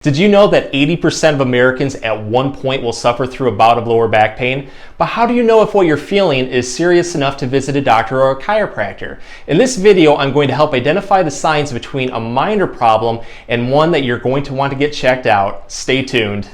Did you know that 80% of Americans at one point will suffer through a bout of lower back pain? But how do you know if what you're feeling is serious enough to visit a doctor or a chiropractor? In this video, I'm going to help identify the signs between a minor problem and one that you're going to want to get checked out. Stay tuned.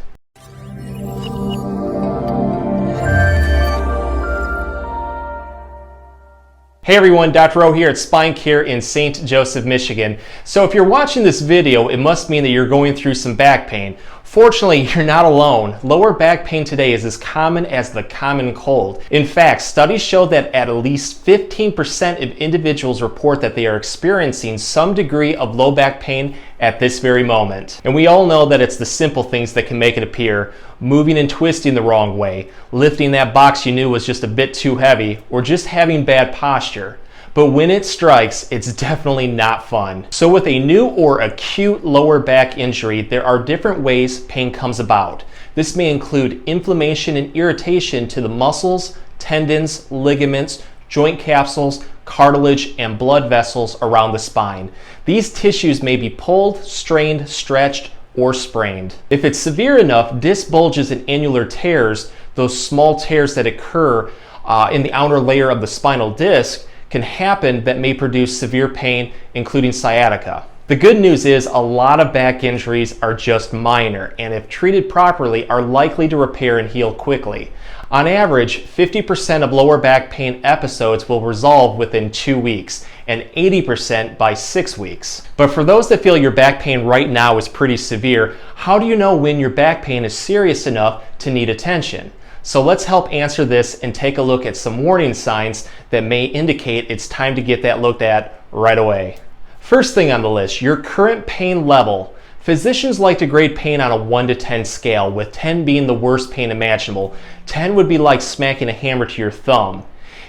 Hey everyone, Dr. Rowe here at SpineCare in St. Joseph, Michigan. So if you're watching this video, it must mean that you're going through some back pain. Fortunately, you're not alone. Lower back pain today is as common as the common cold. In fact, studies show that at least 15% of individuals report that they are experiencing some degree of low back pain at this very moment. And we all know that it's the simple things that can make it appear. Moving and twisting the wrong way, lifting that box you knew was just a bit too heavy, or just having bad posture. But when it strikes, it's definitely not fun. So with a new or acute lower back injury, there are different ways pain comes about. This may include inflammation and irritation to the muscles, tendons, ligaments, joint capsules, cartilage, and blood vessels around the spine. These tissues may be pulled, strained, stretched, or sprained. If it's severe enough, disc bulges and annular tears, those small tears that occur in the outer layer of the spinal disc, can happen that may produce severe pain, including sciatica. The good news is a lot of back injuries are just minor, and if treated properly, are likely to repair and heal quickly. On average, 50% of lower back pain episodes will resolve within 2 weeks, and 80% by 6 weeks. But for those that feel your back pain right now is pretty severe, how do you know when your back pain is serious enough to need attention? So let's help answer this and take a look at some warning signs that may indicate it's time to get that looked at right away. First thing on the list, your current pain level. Physicians like to grade pain on a 1 to 10 scale, with 10 being the worst pain imaginable. 10 would be like smacking a hammer to your thumb.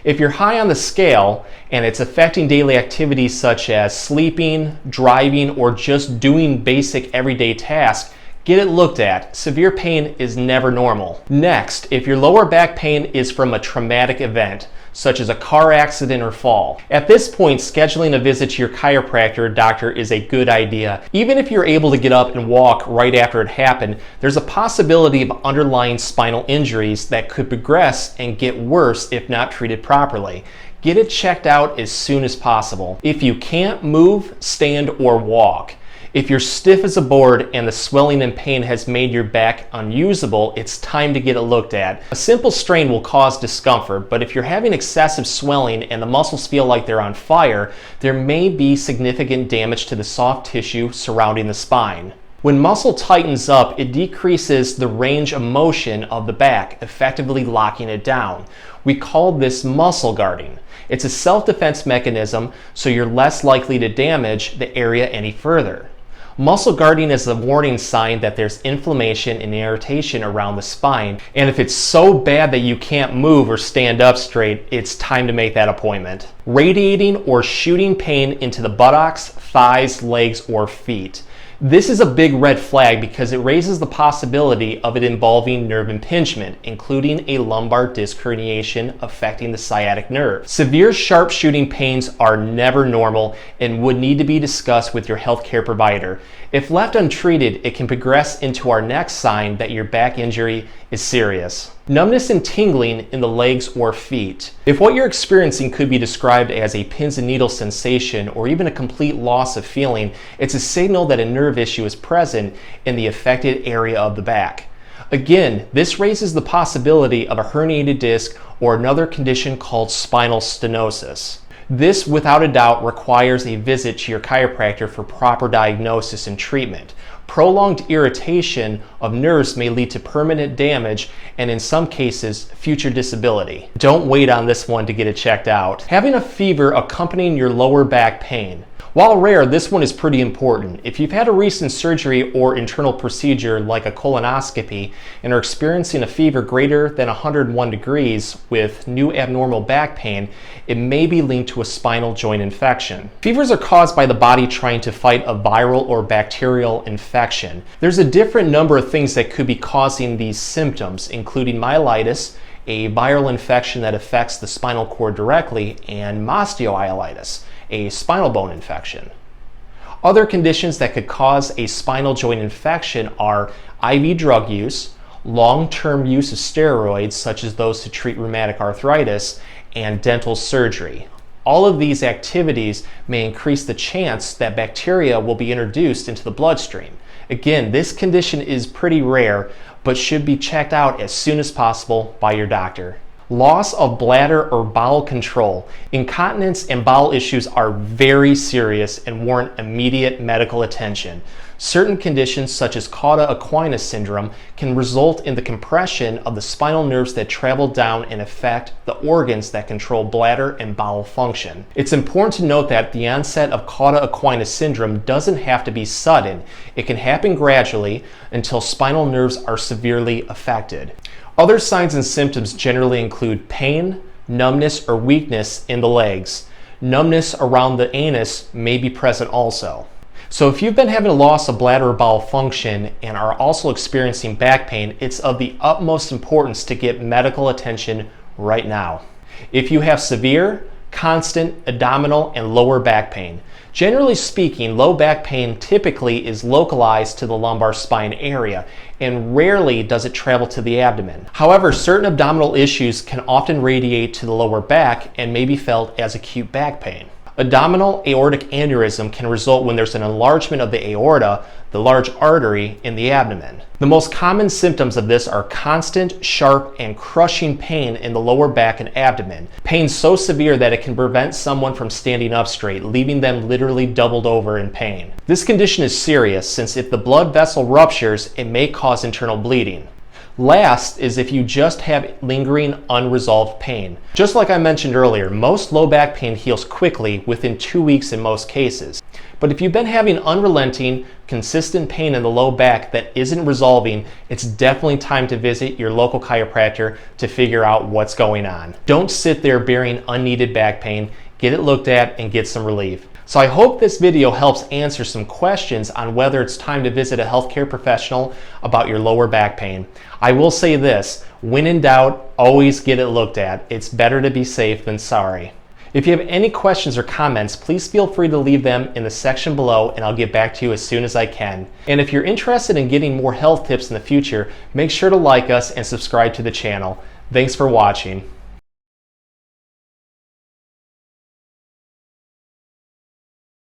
If you're high on the scale and it's affecting daily activities such as sleeping, driving, or just doing basic everyday tasks, get it looked at. Severe pain is never normal. Next, if your lower back pain is from a traumatic event, such as a car accident or fall, at this point, scheduling a visit to your chiropractor or doctor is a good idea. Even if you're able to get up and walk right after it happened, there's a possibility of underlying spinal injuries that could progress and get worse if not treated properly. Get it checked out as soon as possible. If you can't move, stand, or walk, if you're stiff as a board and the swelling and pain has made your back unusable, it's time to get it looked at. A simple strain will cause discomfort, but if you're having excessive swelling and the muscles feel like they're on fire, there may be significant damage to the soft tissue surrounding the spine. When muscle tightens up, it decreases the range of motion of the back, effectively locking it down. We call this muscle guarding. It's a self-defense mechanism, so you're less likely to damage the area any further. Muscle guarding is a warning sign that there's inflammation and irritation around the spine, and if it's so bad that you can't move or stand up straight, it's time to make that appointment. Radiating or shooting pain into the buttocks, thighs, legs, or feet. This is a big red flag because it raises the possibility of it involving nerve impingement, including a lumbar disc herniation affecting the sciatic nerve. Severe sharp shooting pains are never normal and would need to be discussed with your healthcare provider. If left untreated, it can progress into our next sign that your back injury is serious. Numbness and tingling in the legs or feet. If what you're experiencing could be described as a pins and needles sensation or even a complete loss of feeling, it's a signal that a nerve issue is present in the affected area of the back. Again, this raises the possibility of a herniated disc or another condition called spinal stenosis. This, without a doubt, requires a visit to your chiropractor for proper diagnosis and treatment. Prolonged irritation of nerves may lead to permanent damage and, in some cases, future disability. Don't wait on this one to get it checked out. Having a fever accompanying your lower back pain. While rare, this one is pretty important. If you've had a recent surgery or internal procedure like a colonoscopy and are experiencing a fever greater than 101 degrees with new abnormal back pain, it may be linked to a spinal joint infection. Fevers are caused by the body trying to fight a viral or bacterial infection. There's a different number of things that could be causing these symptoms, including myelitis, a viral infection that affects the spinal cord directly, and osteomyelitis, a spinal bone infection. Other conditions that could cause a spinal joint infection are IV drug use, long-term use of steroids, such as those to treat rheumatic arthritis, and dental surgery. All of these activities may increase the chance that bacteria will be introduced into the bloodstream. Again, this condition is pretty rare, but should be checked out as soon as possible by your doctor. Loss of bladder or bowel control. Incontinence and bowel issues are very serious and warrant immediate medical attention. Certain conditions such as Cauda Equina syndrome can result in the compression of the spinal nerves that travel down and affect the organs that control bladder and bowel function. It's important to note that the onset of Cauda Equina syndrome doesn't have to be sudden. It can happen gradually until spinal nerves are severely affected. Other signs and symptoms generally include pain, numbness, or weakness in the legs. Numbness around the anus may be present also. So if you've been having a loss of bladder or bowel function and are also experiencing back pain, it's of the utmost importance to get medical attention right now. If you have severe, constant abdominal and lower back pain. Generally speaking, low back pain typically is localized to the lumbar spine area, and rarely does it travel to the abdomen. However, certain abdominal issues can often radiate to the lower back and may be felt as acute back pain. Abdominal aortic aneurysm can result when there's an enlargement of the aorta, the large artery in the abdomen. The most common symptoms of this are constant, sharp, and crushing pain in the lower back and abdomen. Pain so severe that it can prevent someone from standing up straight, leaving them literally doubled over in pain. This condition is serious since if the blood vessel ruptures, it may cause internal bleeding. Last is if you just have lingering unresolved pain. Just like I mentioned earlier, most low back pain heals quickly within 2 weeks in most cases. But if you've been having unrelenting, consistent pain in the low back that isn't resolving, it's definitely time to visit your local chiropractor to figure out what's going on. Don't sit there bearing unneeded back pain. Get it looked at and get some relief. So I hope this video helps answer some questions on whether it's time to visit a healthcare professional about your lower back pain. I will say this, when in doubt, always get it looked at. It's better to be safe than sorry. If you have any questions or comments, please feel free to leave them in the section below and I'll get back to you as soon as I can. And if you're interested in getting more health tips in the future, make sure to like us and subscribe to the channel. Thanks for watching.